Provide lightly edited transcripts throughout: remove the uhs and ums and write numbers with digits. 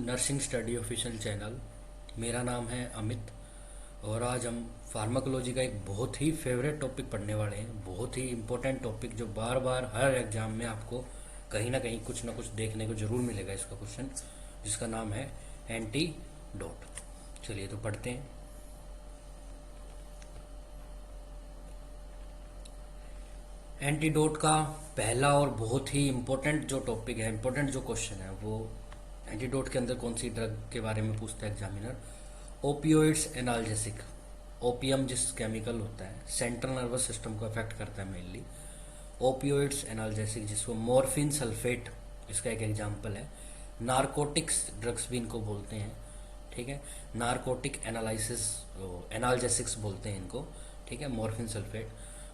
Nursing study official channel. मेरा नाम है अमित और आज हम फार्माकोलॉजी का एक बहुत ही फेवरेट टॉपिक पढ़ने वाले हैं। बहुत ही इम्पोर्टेंट टॉपिक जो बार बार हर एग्जाम में आपको कहीं ना कहीं कुछ ना कुछ देखने को जरूर मिलेगा इसका क्वेश्चन, जिसका नाम है एंटीडोट। चलिए तो पढ़ते हैं। एंटीडोट का पहला और बहुत ही इम्पोर्टेंट जो टॉपिक है, इम्पोर्टेंट जो क्वेश्चन है वो एंटीडोट के अंदर कौन सी ड्रग के बारे में पूछता है एग्जामिनर। Opioids analgesic. ओपियम जिस केमिकल होता है सेंट्रल नर्वस सिस्टम को अफेक्ट करता है मेनली। ओपियोइड्स एनाल्जेसिक जिसको मॉर्फिन सल्फेट इसका एक एग्जाम्पल है। नारकोटिक्स ड्रग्स भी इनको बोलते हैं, ठीक है। नारकोटिक एनालिसिस एनाल्जेसिक्स बोलते हैं इनको, ठीक है। मॉर्फिन सल्फेट,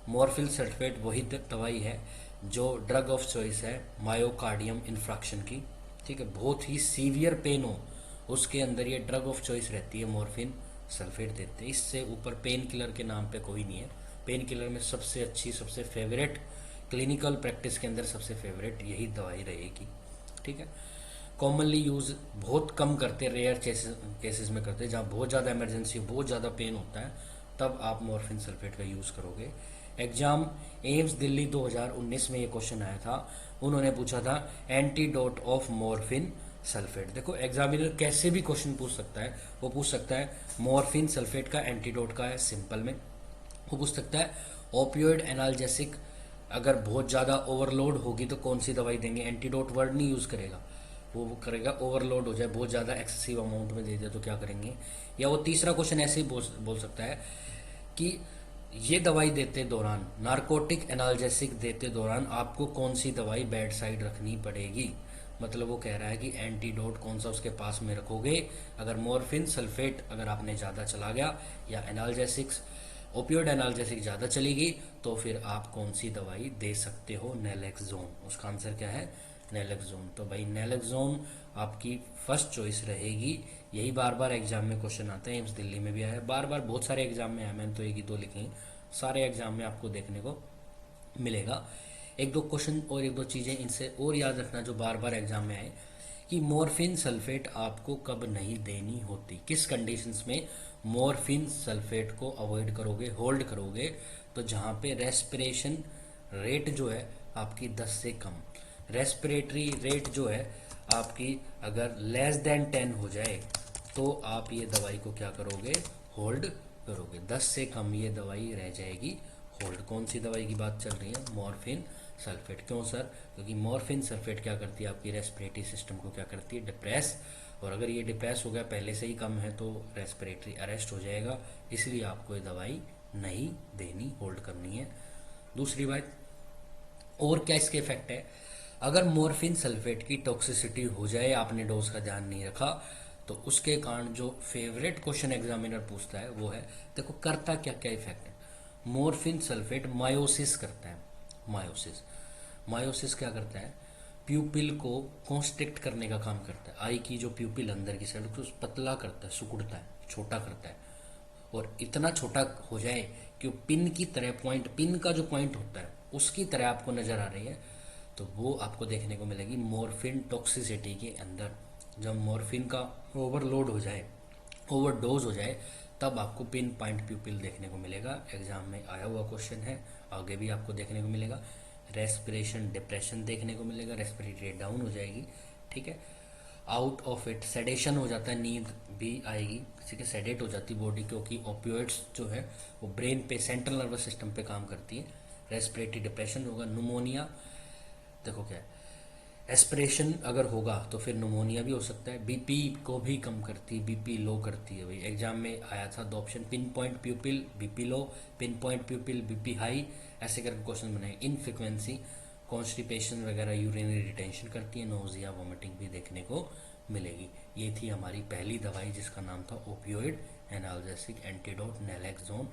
मॉर्फिन सल्फेट वही दवाई है जो ड्रग ऑफ चॉइस है मायोकार्डियम इन्फ्रैक्शन की, ठीक है। बहुत ही सीवियर पेन हो उसके अंदर ये ड्रग ऑफ चॉइस रहती है, मॉर्फिन सल्फेट देते हैं। इससे ऊपर पेन किलर के नाम पे कोई नहीं है। पेन किलर में सबसे अच्छी, सबसे फेवरेट, क्लिनिकल प्रैक्टिस के अंदर सबसे फेवरेट यही दवाई रहेगी, ठीक है। कॉमनली यूज बहुत कम करते, रेयर केसेस में करते, जहाँ बहुत ज़्यादा इमरजेंसी, बहुत ज़्यादा पेन होता है, तब आप मॉर्फिन सल्फेट का यूज़ करोगे। एग्जाम एम्स दिल्ली 2019 में ये क्वेश्चन आया था। उन्होंने पूछा था एंटीडोट ऑफ मॉर्फिन सल्फेट। देखो एग्जामिनर कैसे भी क्वेश्चन पूछ सकता है। वो पूछ सकता है मॉर्फिन सल्फेट का एंटीडोट का है सिंपल में। वो पूछ सकता है ओपियोइड एनाल्जेसिक अगर बहुत ज़्यादा ओवरलोड होगी तो कौन सी दवाई देंगे। एंटीडोट वर्ड नहीं यूज़ करेगा, वो करेगा ओवरलोड हो जाए, बहुत ज़्यादा एक्सेसिव अमाउंट में दे दिया तो क्या करेंगे। या वो तीसरा क्वेश्चन ऐसे ही बोल सकता है कि ये दवाई देते दौरान, नारकोटिक एनाल्जेसिक देते दौरान आपको कौन सी दवाई बेड साइड रखनी पड़ेगी। मतलब वो कह रहा है कि एंटीडोट कौन सा उसके पास में रखोगे अगर मॉर्फिन सल्फेट अगर आपने ज़्यादा चला गया, या एनाल्जेसिक्स ओपियोइड एनाल्जेसिक ज़्यादा चलेगी, तो फिर आप कौन सी दवाई दे सकते हो। नेलेक्सोन, उसका आंसर क्या है, नेलेक्सोन। तो भाई नेलेक्सोन आपकी फर्स्ट चॉइस रहेगी। यही बार बार एग्जाम में क्वेश्चन आता है, एम्स दिल्ली में भी आया है, बार बार बहुत सारे एग्जाम में आया, मैंने तो एक ही दो लिखे हैं, सारे एग्जाम में आपको देखने को मिलेगा। एक दो क्वेश्चन और एक दो चीज़ें इनसे और याद रखना जो बार बार एग्जाम में आए, कि मॉर्फिन सल्फेट आपको कब नहीं देनी होती, किस कंडीशंस में मॉर्फिन सल्फेट को अवॉइड करोगे, होल्ड करोगे। तो जहाँ पे रेस्पिरेशन रेट जो है आपकी 10 से कम, रेस्पिरेटरी रेट जो है आपकी अगर लेस देन 10 हो जाए तो आप ये दवाई को क्या करोगे, होल्ड करोगे। 10 से कम ये दवाई रह जाएगी होल्ड। कौन सी दवाई की बात चल रही है, मॉर्फिन सल्फेट। क्यों सर, क्योंकि मॉर्फिन सल्फेट क्या करती है, आपकी रेस्पिरेटरी सिस्टम को क्या करती है, डिप्रेस। और अगर ये डिप्रेस हो गया पहले से ही कम है तो रेस्पिरेटरी अरेस्ट हो जाएगा, इसलिए आपको ये दवाई नहीं देनी, होल्ड करनी है। दूसरी बात और क्या इसके इफेक्ट है, अगर मॉर्फिन सल्फेट की टॉक्सिसिटी हो जाए, आपने डोज का ध्यान नहीं रखा, तो उसके कारण जो फेवरेट क्वेश्चन एग्जामिनर पूछता है वो है, देखो करता क्या क्या इफेक्ट है। मॉर्फिन सल्फेट मायोसिस करता है। मायोसिस, मायोसिस क्या करता है, प्यूपिल को कॉन्स्ट्रिक्ट करने का काम करता है। आई की जो प्यूपिल अंदर की साइड उसको पतला करता है, सिकुड़ता है, छोटा करता है, और इतना छोटा हो जाए कि पिन की तरह, पॉइंट, पिन का जो पॉइंट होता है उसकी तरह आपको नजर आ रही है, तो वो आपको देखने को मिलेगी मॉर्फिन टॉक्सिसिटी के अंदर। जब मॉर्फिन का ओवरलोड हो जाए, ओवरडोज हो जाए, तब आपको पिन पॉइंट प्यूपिल देखने को मिलेगा। एग्जाम में आया हुआ क्वेश्चन है, आगे भी आपको देखने को मिलेगा। रेस्पिरेशन डिप्रेशन देखने को मिलेगा, रेस्पिरेटरी रेट डाउन हो जाएगी, ठीक है। आउट ऑफ इट सेडेशन हो जाता है, नींद भी आएगी, किसी के सेडेट हो जाती बॉडी, क्योंकि ओपियोइड्स जो है वो ब्रेन पे, सेंट्रल नर्वस सिस्टम पे काम करती है। रेस्पिरेटरी डिप्रेशन होगा, न्यूमोनिया, देखो क्या है, एस्पिरेशन अगर होगा तो फिर न्यूमोनिया भी हो सकता है। बीपी को भी कम करती है, बीपी लो करती है। भाई एग्जाम में आया था दो option, pin point प्यूपिल BP low, pin point प्यूपिल BP high, ऐसे करके क्वेश्चन बनाए। इनफ्रिक्वेंसी कॉन्स्टिपेशन वगैरह, यूरिनरी रिटेंशन करती है, नोजिया वॉमिटिंग भी देखने को मिलेगी। ये थी हमारी पहली दवाई जिसका नाम था ओपियोइड एनाल्जेसिक एंटीडोट नेलेक्सोन।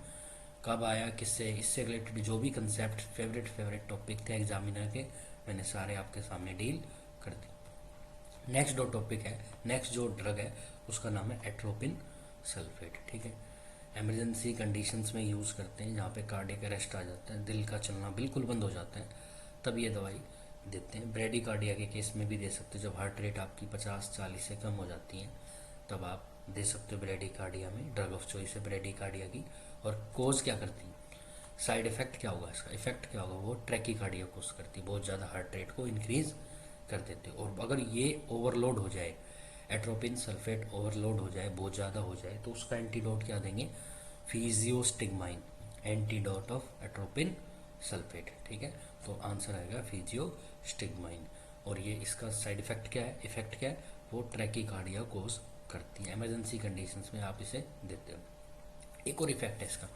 कब आया, किससे, इससे रिलेटेड जो भी कंसेप्ट, फेवरेट टॉपिक थे एग्जामिनर के, मैंने सारे आपके सामने डील कर दी। नेक्स्ट जो टॉपिक है, नेक्स्ट जो ड्रग है उसका नाम है एट्रोपिन सल्फेट, ठीक है। इमरजेंसी कंडीशंस में यूज़ करते हैं, जहाँ पे कार्डियक अरेस्ट आ जाता है, दिल का चलना बिल्कुल बंद हो जाता है, तब ये दवाई देते हैं। ब्रेडिकार्डिया के केस में भी दे सकते हो, जब हार्ट रेट आपकी 50-40 से कम हो जाती है तब आप दे सकते हो ब्रेडिकार्डिया में। ड्रग ऑफ चॉइस है ब्रेडिकार्डिया की। और कोज क्या करती है, साइड इफेक्ट क्या होगा, इसका इफेक्ट क्या होगा, वो ट्रैकीकार्डिया कोज करती है, बहुत ज़्यादा हार्ट रेट को इंक्रीज कर देते हो। और अगर ये ओवरलोड हो जाए, एट्रोपिन सल्फेट ओवरलोड हो जाए, बहुत ज़्यादा हो जाए, तो उसका एंटीडोट क्या देंगे, फिजियोस्टिग्माइन, एंटीडोट ऑफ एट्रोपिन सल्फेट। ठीक है, तो आंसर आएगा फिजियोस्टिग्माइन। और ये इसका साइड इफेक्ट क्या है, इफेक्ट क्या है, वो ट्रैकीकार्डिया कोज करती है। इमरजेंसी कंडीशंस में आप इसे देते हो। एक और इफेक्ट है इसका,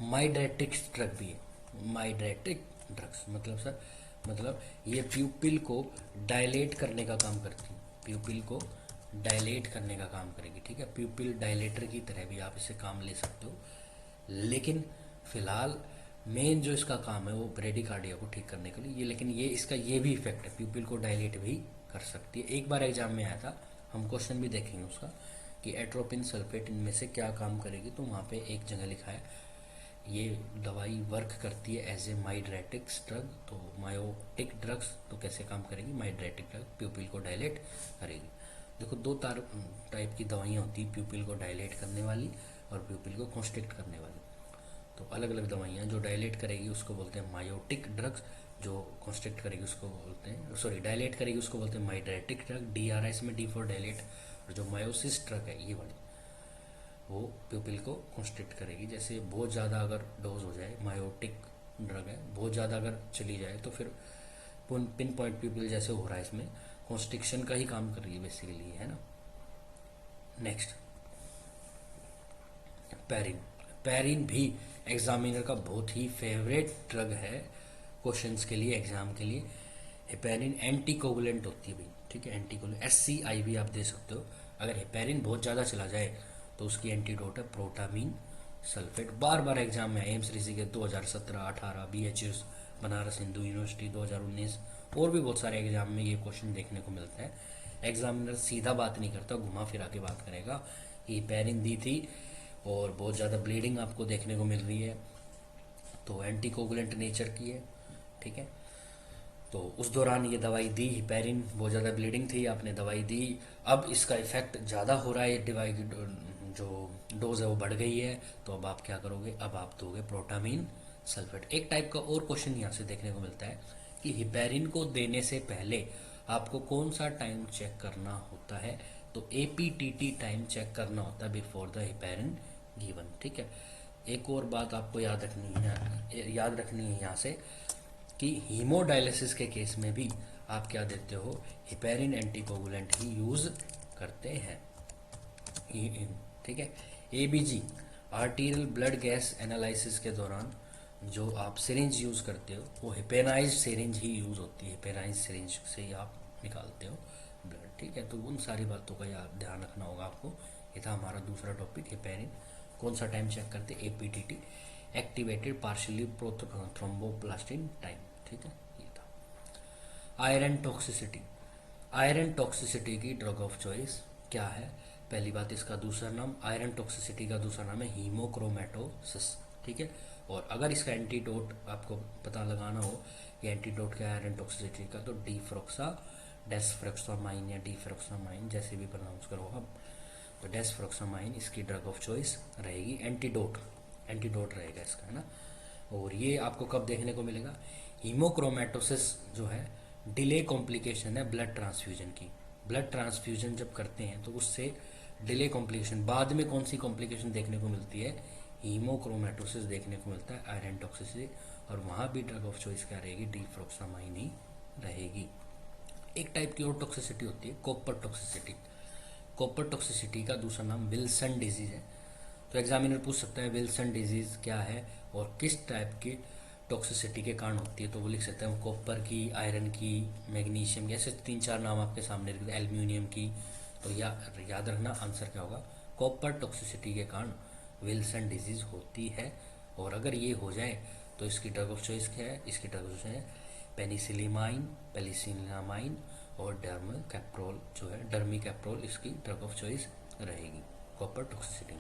माइड्रेटिक ड्रग भी है। माइड्रेटिक ड्रग्स मतलब सर, मतलब ये प्यूपिल को डायलेट करने का काम करती है, प्यूपिल को डायलेट करने का काम करेगी। ठीक है, प्यूपिल डायलेटर की तरह भी आप इसे काम ले सकते हो, लेकिन फिलहाल मेन जो इसका काम है वो ब्रेडिकार्डिया को ठीक करने के लिए ये, लेकिन ये इसका ये भी इफेक्ट है, प्यूपिल को डायलेट भी कर सकती है। एक बार एग्जाम में आया था, हम क्वेश्चन भी देखेंगे उसका, कि एट्रोपिन सल्फेट इनमें से क्या काम करेगी, तो वहाँ पे एक जगह लिखा है ये दवाई वर्क करती है एज ए माइड्रेटिक्स ड्रग। तो मायोटिक ड्रग्स तो कैसे काम करेगी, माइड्रेटिक ड्रग प्यूपिल को डायलेट करेगी। देखो दो टाइप की दवाइयाँ होती है, प्यूपिल को डायलेट करने वाली और प्यूपिल को कॉन्स्ट्रिक्ट करने वाली। तो अलग अलग दवाइयाँ, जो डायलेट करेगी उसको बोलते हैं मायोटिक ड्रग्स, जो कॉन्स्ट्रिक्ट करेगी उसको बोलते हैं, सॉरी डायलेट करेगी उसको बोलते हैं माइड्रेटिक ड्रग, DRS में D फॉर डायलेट। और जो मायोसिस ड्रग है ये वाली, वो प्यूपिल को कॉन्स्ट्रिक्ट करेगी। जैसे बहुत ज़्यादा अगर डोज हो जाए, मायोटिक ड्रग है, बहुत ज़्यादा अगर चली जाए तो फिर पिन पॉइंट प्यूपिल जैसे हो रहा है, इसमें कॉन्स्ट्रिक्शन का ही काम कर रही है बेसिकली, है ना। नेक्स्ट, पैरिन। पैरिन भी एग्जामिनर का बहुत ही फेवरेट ड्रग है क्वेश्चंस के लिए, एग्जाम के लिए। हेपेरिन एंटीकोगुलेंट होती है भाई, ठीक है, एंटीकोगुलेंट, SCI भी आप दे सकते हो। अगर हेपेरिन बहुत ज़्यादा चला जाए तो उसकी एंटीडोट है प्रोटामीन सल्फेट। बार बार एग्जाम में AIIMS Rishikesh 2017, 18, BHS, Banaras Hindu university 2019, और भी बहुत सारे एग्जाम में ये क्वेश्चन देखने को मिलता है। एग्जामिनर सीधा बात नहीं करता, घुमा फिरा के बात करेगा। ये पैरिन दी थी और बहुत ज़्यादा ब्लीडिंग आपको देखने को मिल रही है, तो एंटीकोगुलेंट नेचर की है। ठीक है, तो उस दौरान ये दवाई दी, हिपेरिन, बहुत ज़्यादा ब्लीडिंग थी, आपने दवाई दी, अब इसका इफेक्ट ज़्यादा हो रहा है, दवाई की जो डोज है वो बढ़ गई है, तो अब आप क्या करोगे, अब आप दोगे प्रोटामीन सल्फेट। एक टाइप का और क्वेश्चन यहाँ से देखने को मिलता है कि हिपेरिन को देने से पहले आपको कौन सा टाइम चेक करना होता है, तो APTT टाइम चेक करना होता है बिफोर द हिपेरिन गिवन। ठीक है, एक और बात आपको याद रखनी है यहाँ से, कि हीमोडायलिसिस के केस में भी आप क्या देते हो, हिपेरिन एंटीकोगुलेंट ही यूज करते हैं। ठीक है, ABG, arterial blood gas analysis के दौरान जो आप सिरिंज यूज करते हो वो हिपेनाइज सिरिंज ही यूज होती है, हिपेनाइज सिरिंज से ही आप निकालते हो ब्लड। ठीक है, तो उन सारी बातों का याद ध्यान रखना होगा आपको। ये था हमारा दूसरा टॉपिक, हिपेरिन कौन सा टाइम चेक करते, APTT, activated partially thromboplastin time. ठीक है, ये था। Iron toxicity. आयरन टॉक्सिसिटी की ड्रग ऑफ चॉइस क्या है, पहली बात, इसका दूसरा नाम, आयरन टॉक्सिसिटी का दूसरा नाम है हीमोक्रोमेटोसिस। ठीक है, और अगर इसका एंटीडोट आपको पता लगाना हो, ये एंटीडोट क्या है आयरन टॉक्सिसिटी का, तो डेसफ्रोक्सामाइन या डीफ्रोक्सामाइन, जैसे भी प्रोनाउंस करो आप, तो डेसफ्रोक्सामाइन इसकी ड्रग ऑफ चॉइस रहेगी, एंटीडोट रहेगा इसका, है ना। और ये आपको कब देखने को मिलेगा, हीमोक्रोमेटोसिस जो है डिले कॉम्प्लिकेशन है ब्लड ट्रांसफ्यूजन की। ब्लड ट्रांसफ्यूजन जब करते हैं तो उससे डिले कॉम्प्लिकेशन, बाद में कौन सी कॉम्प्लिकेशन देखने को मिलती है, हीमोक्रोमेटोसिस देखने को मिलता है, आयरन टॉक्सिसिटी। और वहाँ भी ड्रग ऑफ चॉइस क्या रहेगी, डीफ्रोक्सामाइन ही रहेगी। एक टाइप की और टॉक्सिसिटी होती है कॉपर टॉक्सिसिटी। कॉपर टॉक्सिसिटी का दूसरा नाम विल्सन डिजीज है। तो एग्जामिनर पूछ सकता है विल्सन डिजीज क्या है और किस टाइप की टॉक्सिसिटी के कारण होती है, तो वो लिख सकते हैं कॉपर की, आयरन की, मैग्नीशियम की, ऐसे 3-4 नाम आपके सामने रख दिए, एल्यूमिनियम की। तो याद रखना आंसर क्या होगा, कॉपर टॉक्सिसिटी के कारण विल्सन डिजीज होती है। और अगर ये हो जाए तो इसकी ड्रग ऑफ चॉइस क्या है, इसकी ड्रग ऑफ चॉइस है पेनिसिलिनामाइन और डर्मिकैप्रोल, जो है डर्मिकैप्रोल इसकी ड्रग ऑफ चॉइस रहेगी कॉपर टॉक्सिसिटी।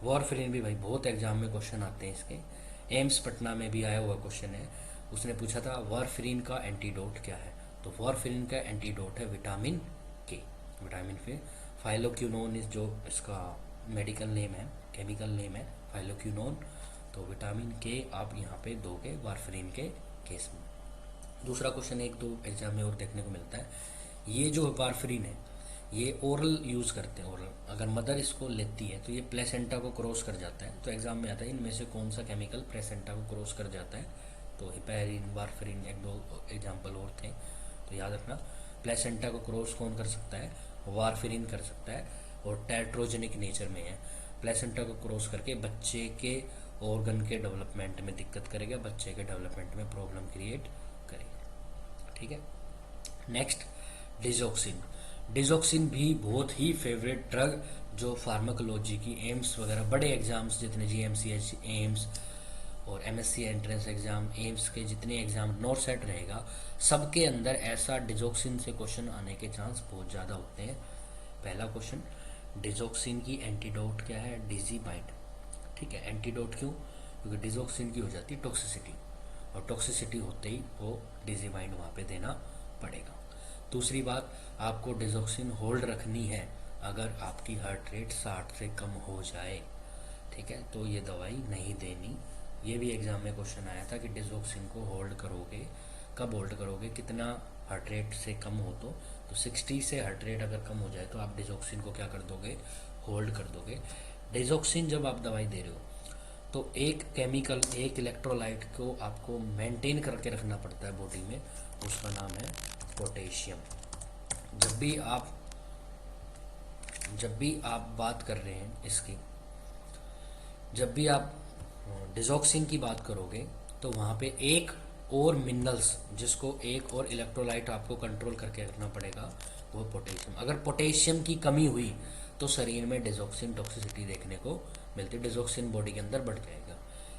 वॉरफेरिन भी भाई बहुत एग्जाम में क्वेश्चन आते हैं इसके, एम्स पटना में भी आया हुआ क्वेश्चन है। उसने पूछा था वारफरीन का एंटीडोट क्या है, तो वारफरीन का एंटीडोट है विटामिन के। विटामिन के फाइलोक्यूनोन इस जो इसका मेडिकल नेम है, केमिकल नेम है फाइलोक्यूनोन। तो विटामिन के आप यहाँ पे दोगे वारफरीन के केस में। दूसरा क्वेश्चन एक दो एग्जाम में और देखने को मिलता है, ये जो वारफरीन है ये ओरल यूज़ करते हैं। ओरल अगर मदर इसको लेती है तो ये प्लेसेंटा को क्रॉस कर जाता है। तो एग्जाम में आता है इनमें से कौन सा केमिकल प्लेसेंटा को क्रॉस कर जाता है, तो हिपैरिन वारफरीन एक दो एग्जाम्पल और थे, तो याद रखना प्लेसेंटा को क्रॉस कौन कर सकता है, वारफरीन कर सकता है, और टेट्रोजेनिक नेचर में है। प्लेसेंटा को क्रॉस करके बच्चे के ऑर्गन के डेवलपमेंट में दिक्कत करेगा, बच्चे के डेवलपमेंट में प्रॉब्लम क्रिएट करेगा। ठीक है, नेक्स्ट डिजॉक्सिन। डिजॉक्सिन भी बहुत ही फेवरेट ड्रग जो फार्माकोलॉजी की एम्स वगैरह बड़े एग्जाम्स जितने GMCH एम्स और MSc एंट्रेंस एग्जाम एम्स के जितने एग्जाम नॉट सेट रहेगा सबके अंदर ऐसा डिजॉक्सिन से क्वेश्चन आने के चांस बहुत ज़्यादा होते हैं। पहला क्वेश्चन, डिजॉक्सिन की एंटीडोट क्या है, डिजी बाइंड। ठीक है, एंटीडोट क्यों, क्योंकि डिजॉक्सिन की हो जाती है टॉक्सिसिटी, और टॉक्सिसिटी होते ही वो डिजी बाइंड वहाँ पे देना पड़ेगा। दूसरी बात, आपको डिजॉक्सिन होल्ड रखनी है अगर आपकी हार्ट रेट 60 से कम हो जाए। ठीक है, तो ये दवाई नहीं देनी। ये भी एग्जाम में क्वेश्चन आया था कि डिजॉक्सिन को होल्ड करोगे, कब होल्ड करोगे, कितना हार्ट रेट से कम हो। तो 60 से हार्ट रेट अगर कम हो जाए तो आप डिजॉक्सिन को क्या कर दोगे, होल्ड कर दोगे। डिजॉक्सिन जब आप दवाई दे रहे हो तो एक केमिकल, एक इलेक्ट्रोलाइट को आपको मेंटेन करके रखना पड़ता है बॉडी में, उसका नाम है पोटेशियम। जब भी आप बात कर रहे हैं इसकी, जब भी आप डिजॉक्सिन की बात करोगे तो वहाँ पे एक और मिनरल्स जिसको एक और इलेक्ट्रोलाइट आपको कंट्रोल करके रखना पड़ेगा, वो पोटेशियम। अगर पोटेशियम की कमी हुई तो शरीर में डिजॉक्सिन टॉक्सिसिटी देखने को मिलती है, डिजॉक्सिन बॉडी के अंदर बढ़ जाएगा।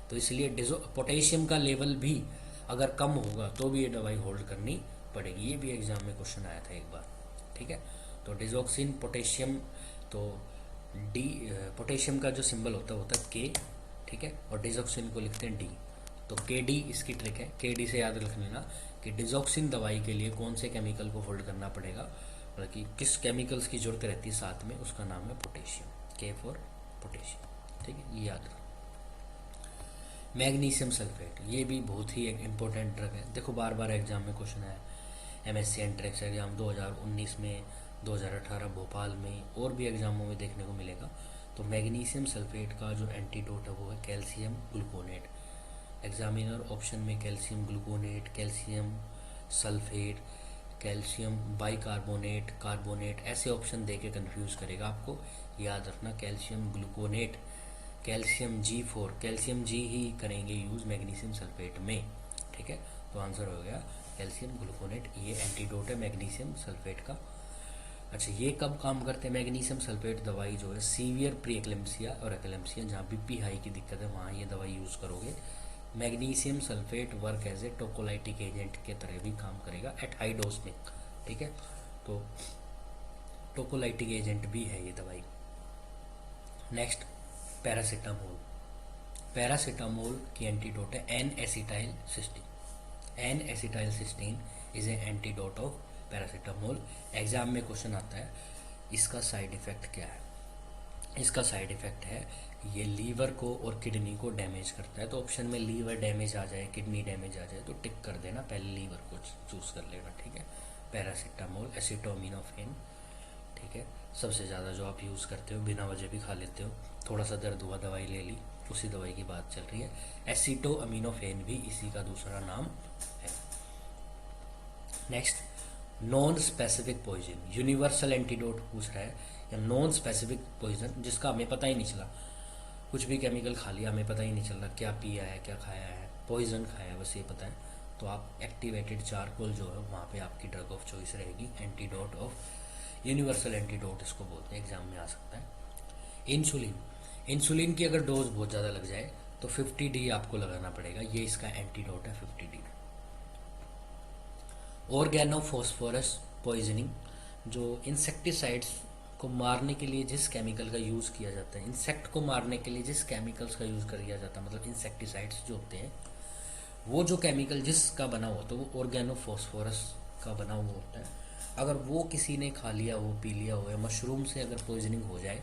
तो इसलिए पोटेशियम का लेवल भी अगर कम होगा तो भी ये दवाई होल्ड करनी पड़ेगी। ये भी एग्जाम में क्वेश्चन आया था एक बार। ठीक है, तो डिजॉक्सिन पोटेशियम, तो पोटेशियम का जो सिंबल होता है के। ठीक है, और डिजॉक्सिन को लिखते हैं डी। तो KD इसकी ट्रिक है, KD से याद रख लेना कि डिजॉक्सिन दवाई के लिए कौन से केमिकल को होल्ड करना पड़ेगा, मतलब कि किस केमिकल्स की जरूरत रहती है साथ में, उसका नाम है पोटेशियम, K फॉर पोटेशियम। ठीक है, ये याद रखो। मैग्नीशियम सल्फेट, ये भी बहुत ही एक इम्पोर्टेंट ड्रग है। देखो बार बार एग्जाम में क्वेश्चन आया, MSc एंट्रेंस एग्जाम 2019 में, 2018 भोपाल में, और भी एग्जामों में देखने को मिलेगा। तो मैग्नीशियम सल्फेट का जो एंटीडोट है वो है कैल्शियम ग्लूकोनेट। एग्जामिनर ऑप्शन में calcium gluconate, calcium sulphate, calcium bicarbonate, carbonate, ऐसे ऑप्शन दे के कन्फ्यूज़ करेगा आपको। याद रखना calcium gluconate, calcium G4, calcium G ही करेंगे यूज़ मैग्नीशियम सल्फेट में। ठीक है, तो आंसर हो गया कैल्शियम ग्लूकोनेट, ये एंटीडोट है मैग्नीशियम सल्फेट का। अच्छा, ये कब काम करते हैं मैग्नीशियम सल्फेट दवाई जो है, सीवियर प्री एक्लेम्सिया और एक्लेम्सिया, जहाँ BP हाई की दिक्कत है वहाँ ये दवाई यूज़ करोगे। Magnesium sulphate work as a tocolytic agent के तरह भी काम करेगा एट हाई डोज में। ठीक है, तो टोकोलाइटिक एजेंट भी है ये दवाई। Next, paracetamol. पैरासीटामोल की एंटीडोट है N-एसिटाइल सिस्टीन। N-एसिटाइल cysteine is a antidote of paracetamol. Exam में क्वेश्चन आता है इसका साइड इफेक्ट क्या है। इसका साइड इफेक्ट है ये लीवर को और किडनी को डैमेज करता है। तो ऑप्शन में लीवर डैमेज आ जाए, किडनी डैमेज आ जाए तो टिक कर देना, पहले लीवर को चूज कर लेना। ठीक है, पैरासीटामोल, एसिटामिनोफेन। ठीक है, सबसे ज़्यादा जो आप यूज़ करते हो, बिना वजह भी खा लेते हो, थोड़ा सा दर्द हुआ दवाई ले ली, उसी दवाई की बात चल रही है। एसिटोअमीनोफेन भी इसी का दूसरा नाम है। Next, non specific poison. Universal antidote पूछ रहा है या नॉन स्पेसिफिक पॉइजन जिसका हमें पता ही नहीं चला, कुछ भी केमिकल खा लिया, हमें पता ही नहीं चल रहा क्या पिया है, क्या खाया है, पॉइजन खाया है, बस ये पता है। तो आप एक्टिवेटेड चारकोल जो है वहाँ पे आपकी ड्रग ऑफ चॉइस रहेगी, एंटीडोट ऑफ यूनिवर्सल एंटीडोट इसको बोलते हैं, एग्जाम में आ सकता है। इंसुलिन, इंसुलिन की अगर डोज बहुत ज़्यादा लग जाए तो 50D आपको लगाना पड़ेगा, ये इसका एंटीडोट है 50D। ऑर्गेनोफॉस्फोरस पॉइजनिंग, जो इंसेक्टिसाइड्स को मारने के लिए जिस केमिकल का यूज़ किया जाता है, इंसेक्ट को मारने के लिए जिस केमिकल्स का यूज़ किया जाता है, मतलब इंसेक्टिसाइड्स जो होते हैं वो जो केमिकल जिसका बना हुआ तो वो ऑर्गेनोफॉस्फोरस का बना हुआ होता है। अगर वो किसी ने खा लिया हो, पी लिया हो, या मशरूम से अगर पॉइजनिंग हो जाए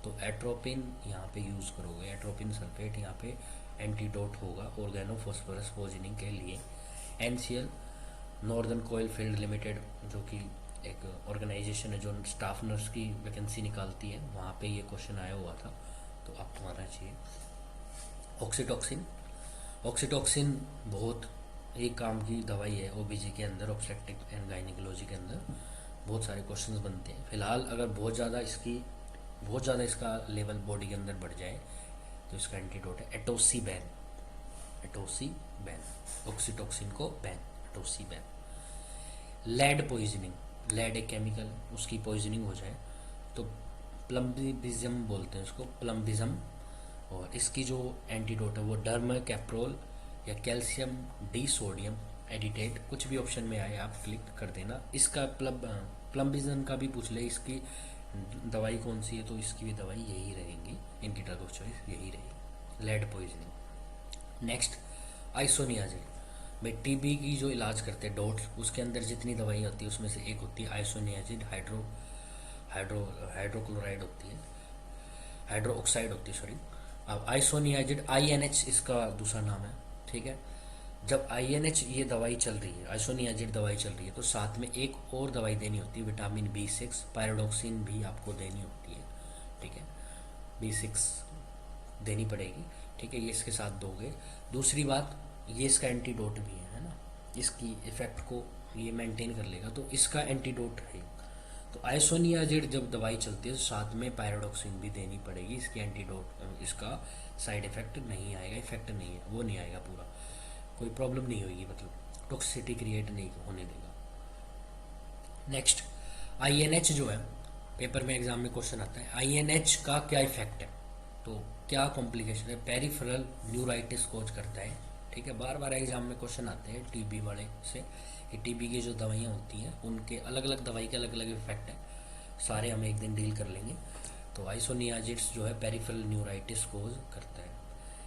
तो एट्रोपिन यहाँ पे यूज़ करोगे। एट्रोपिन सल्फेट यहाँ पे एंटीडोट होगा ऑर्गेनोफॉस्फोरस पॉइजनिंग के लिए। एनसीएल, नॉर्दर्न कोयल फील्ड लिमिटेड, जो कि एक ऑर्गेनाइजेशन है जो स्टाफ नर्स की वैकेंसी निकालती है, वहाँ पे ये क्वेश्चन आया हुआ था, तो आपको आना चाहिए। ऑक्सीटॉक्सिन, ऑक्सीटॉक्सिन बहुत ही काम की दवाई है ओबीजी के अंदर, ऑब्स्टेट्रिक एंड गायनिकोलॉजी के अंदर बहुत सारे क्वेश्चंस बनते हैं। फिलहाल अगर बहुत ज़्यादा इसका लेवल बॉडी के अंदर बढ़ जाए तो इसका एंटीडोट है एटोसीबैन। एटोसीबैन, ऑक्सीटॉक्सिन को बैन, एटोसीबैन। लेड पॉइजनिंग, लेड एक केमिकल, उसकी पॉइजनिंग हो जाए तो प्लम्बिज्म बोलते हैं उसको, प्लम्बिज्म। और इसकी जो एंटीडोट है वो डर्माकैप्रोल या कैल्शियम डी सोडियम एडिटेट, कुछ भी ऑप्शन में आए आप क्लिक कर देना। इसका प्लम्बिज्म का भी पूछ ले इसकी दवाई कौन सी है, तो इसकी भी दवाई यही रहेगी, इनकी ड्रग ऑफ चॉइस यही रहेगी, लेड पॉइजनिंग। नेक्स्ट आइसोनियाजिन, भाई टीबी की जो इलाज करते हैं डॉट, उसके अंदर जितनी दवाई होती है उसमें से एक होती है आइसोनियाजिन, हाइड्रोक्लोराइड होती है, हाइड्रो ऑक्साइड होती है, सॉरी। अब आइसोनियाजिड INH इसका दूसरा नाम है, ठीक है। जब INH ये दवाई चल रही है, आइसोनियाजिड दवाई चल रही है, तो साथ में एक और दवाई देनी होती है, विटामिन B6, पायरोडोक्सिन भी आपको देनी होती है, ठीक है, B6 देनी पड़ेगी, ठीक है, ये इसके साथ दोगे। दूसरी बात, ये इसका एंटीडोट भी है ना, इसकी इफेक्ट को ये मेंटेन कर लेगा, तो इसका एंटीडोट है। तो आइसोनियाजिड जब दवाई चलती है तो साथ में पायरोडोक्सिन भी देनी पड़ेगी, इसकी एंटीडोट, इसका साइड इफेक्ट नहीं आएगा, इफेक्ट नहीं है वो नहीं आएगा पूरा, कोई प्रॉब्लम नहीं होगी, मतलब टॉक्सिसिटी क्रिएट नहीं होने देगा। नेक्स्ट INH जो है, पेपर में एग्जाम में क्वेश्चन आता है INH का क्या इफेक्ट है, तो क्या कॉम्प्लिकेशन है, पेरिफेरल न्यूराइटिस कोज करता है, ठीक है। बार बार एग्जाम में क्वेश्चन आते हैं टीबी वाले से कि टीबी की जो दवाइयाँ होती हैं उनके अलग अलग दवाई के अलग अलग इफेक्ट है, सारे हम एक दिन डील कर लेंगे। तो आइसोनियाजिड्स जो है पेरिफेरल न्यूराइटिस कोज करता है।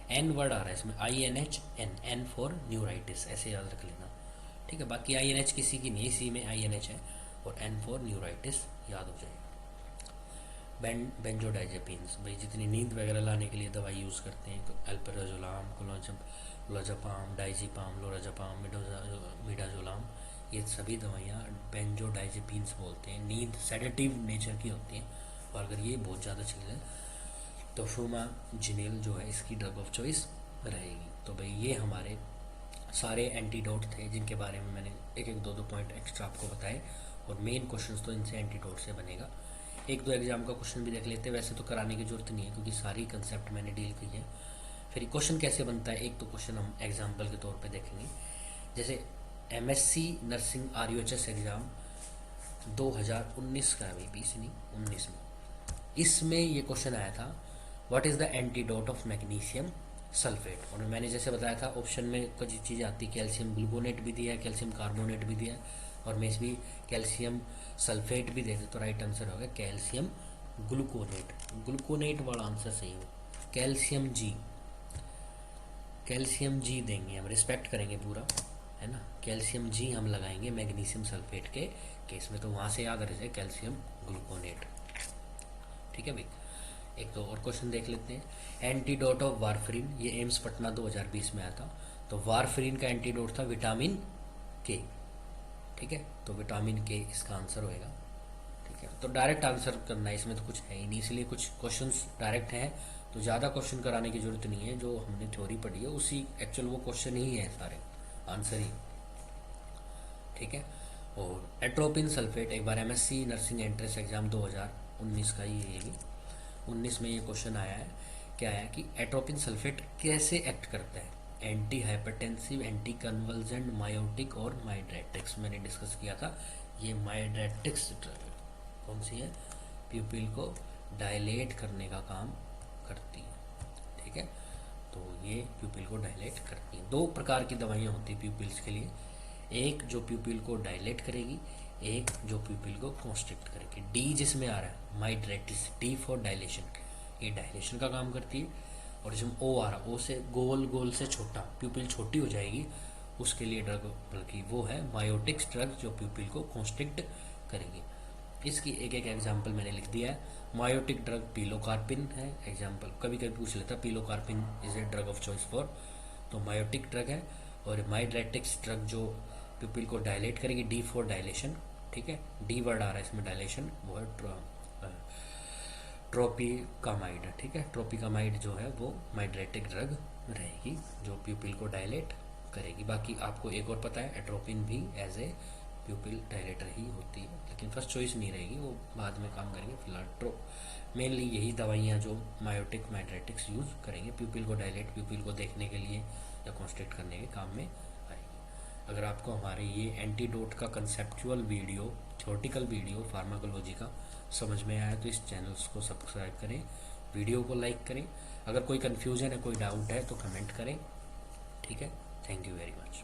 एन वर्ड आ रहा है इसमें, INH, एन फॉर न्यूराइटिस, ऐसे याद रख लेना, ठीक है। बाकी INH किसी की नहीं, इसी में INH है, और एन फॉर न्यूराइटिस याद हो जाएगा। बेंजोडाइजेपिन्स, भाई जितनी नींद वगैरह लाने के लिए दवाई यूज़ करते हैं, तो अल्प्राजोलाम, क्लोराज़ेपाम, डाइज़ेपाम, लोराज़ेपाम, मिडाज़ोलाम, ये सभी दवाइयाँ बेंजोडाइजेपिन्स बोलते हैं, नींद सेडेटिव नेचर की होती हैं, और अगर ये बहुत ज़्यादा चीज़ है तो फ्यूमाजिनिल जो है इसकी ड्रग ऑफ चॉइस रहेगी। तो भाई ये हमारे सारे एंटीडोट थे जिनके बारे में मैंने एक एक दो पॉइंट एक्स्ट्रा आपको बताए, और मेन क्वेश्चंस तो इनसे एंटीडोट से बनेगा। एक दो एग्जाम का क्वेश्चन भी देख लेते हैं, वैसे तो कराने की जरूरत नहीं है क्योंकि सारी कंसेप्ट मैंने डील की है। फिर क्वेश्चन कैसे बनता है, एक तो क्वेश्चन हम एग्जाम्पल के तौर पे देखेंगे। जैसे MSc नर्सिंग RUHS एग्ज़ाम 2019 का, अभी 20 नहीं 19 में, इसमें ये क्वेश्चन आया था, what is the antidote of magnesium sulphate. और मैंने जैसे बताया था ऑप्शन में कुछ चीज़ें आती, कैल्शियम ग्लूकोनेट भी दिया है, कैल्शियम कार्बोनेट भी दिया है, और मैं इस भी कैल्शियम सल्फेट भी दे दे, तो राइट आंसर होगा कैल्शियम ग्लूकोनेट। ग्लूकोनेट वाला आंसर सही हो, कैल्शियम जी, कैल्शियम जी देंगे हम, रिस्पेक्ट करेंगे पूरा, है ना। कैल्शियम जी हम लगाएंगे मैग्नीशियम सल्फेट के केस में, तो वहाँ से याद रहे कैल्शियम ग्लूकोनेट, ठीक है भाई। एक तो और क्वेश्चन देख लेते हैं, एंटीडोट ऑफ वारफरीन, ये एम्स पटना 2020 में आया था, तो वारफरीन का एंटीडोट था विटामिन के, ठीक है, तो विटामिन के इसका आंसर होएगा, ठीक है। तो डायरेक्ट आंसर करना है, इसमें तो कुछ है ही नहीं, इसलिए कुछ क्वेश्चंस डायरेक्ट हैं, तो ज़्यादा क्वेश्चन कराने की जरूरत नहीं है, जो हमने थ्योरी पढ़ी है उसी एक्चुअल वो क्वेश्चन ही है सारे आंसर ही, ठीक है। और एट्रोपिन सल्फेट, एक बार MSc नर्सिंग एंट्रेंस एग्जाम 2019 का ही है, ये भी 19 में ये क्वेश्चन आया है, क्या आया कि एट्रोपिन सल्फेट कैसे एक्ट करता है, anti hypertensive, anti convulsant, miotic और माइड्रेटिक्स, मैंने डिस्कस किया था। ये माइड्रेटिक्स कौन सी है, प्यूपिल को डायलेट करने का काम करती है, ठीक है, तो ये प्यूपिल को डायलेट करती है। दो प्रकार की दवाइयाँ होती है प्यूपिल्स के लिए, एक जो प्यूपिल को डायलेट करेगी, एक जो प्यूपिल को कॉन्स्ट्रिक्ट करेगी। डी जिसमें आ रहा है माइड्रेटिस, डी फॉर डायलेशन, ये डायलेशन का काम करती है, और इसमें ओ आ रहा, ओ से गोल, गोल से छोटा, प्यूपिल छोटी हो जाएगी, उसके लिए ड्रग, बल्कि वो है मायोटिक्स ड्रग जो प्यूपिल को कॉन्स्ट्रिक्ट करेगी। इसकी एक एक एग्जांपल मैंने लिख दिया है। मायोटिक ड्रग पीलोकार्पिन है एग्जांपल, कभी कभी पूछ लेता pilocarpine is a drug of choice for, तो मायोटिक ड्रग है। और माइड्रेटिक्स ड्रग जो प्यूपिल को डायलेट करेगी, डी फॉर डायलेशन, ठीक है, डी वर्ड आ रहा है इसमें डायलेशन, वो है ट्रोपिकामाइड, ठीक है, ट्रोपिकामाइड जो है वो माइड्रेटिक ड्रग रहेगी जो प्यूपिल को डायलेट करेगी। बाकी आपको एक और पता है, एट्रोपिन भी एज ए प्यूपिल डायलेटर ही होती है, लेकिन फर्स्ट चॉइस नहीं रहेगी, वो बाद में काम करेंगे। फिलहाल मेनली यही दवाइयाँ जो मायोटिक माइड्रेटिक्स यूज़ करेंगे प्यूपिल को डायलेट, प्यूपिल को देखने के लिए या कॉन्स्ट्रिक्ट करने के काम में आएगी। अगर आपको हमारे ये एंटीडोट का conceptual video, theoretical video pharmacology का समझ में आया तो इस चैनल को सब्सक्राइब करें, वीडियो को लाइक करें। अगर कोई कन्फ्यूजन है, कोई डाउट है तो कमेंट करें, ठीक है। Thank you very much.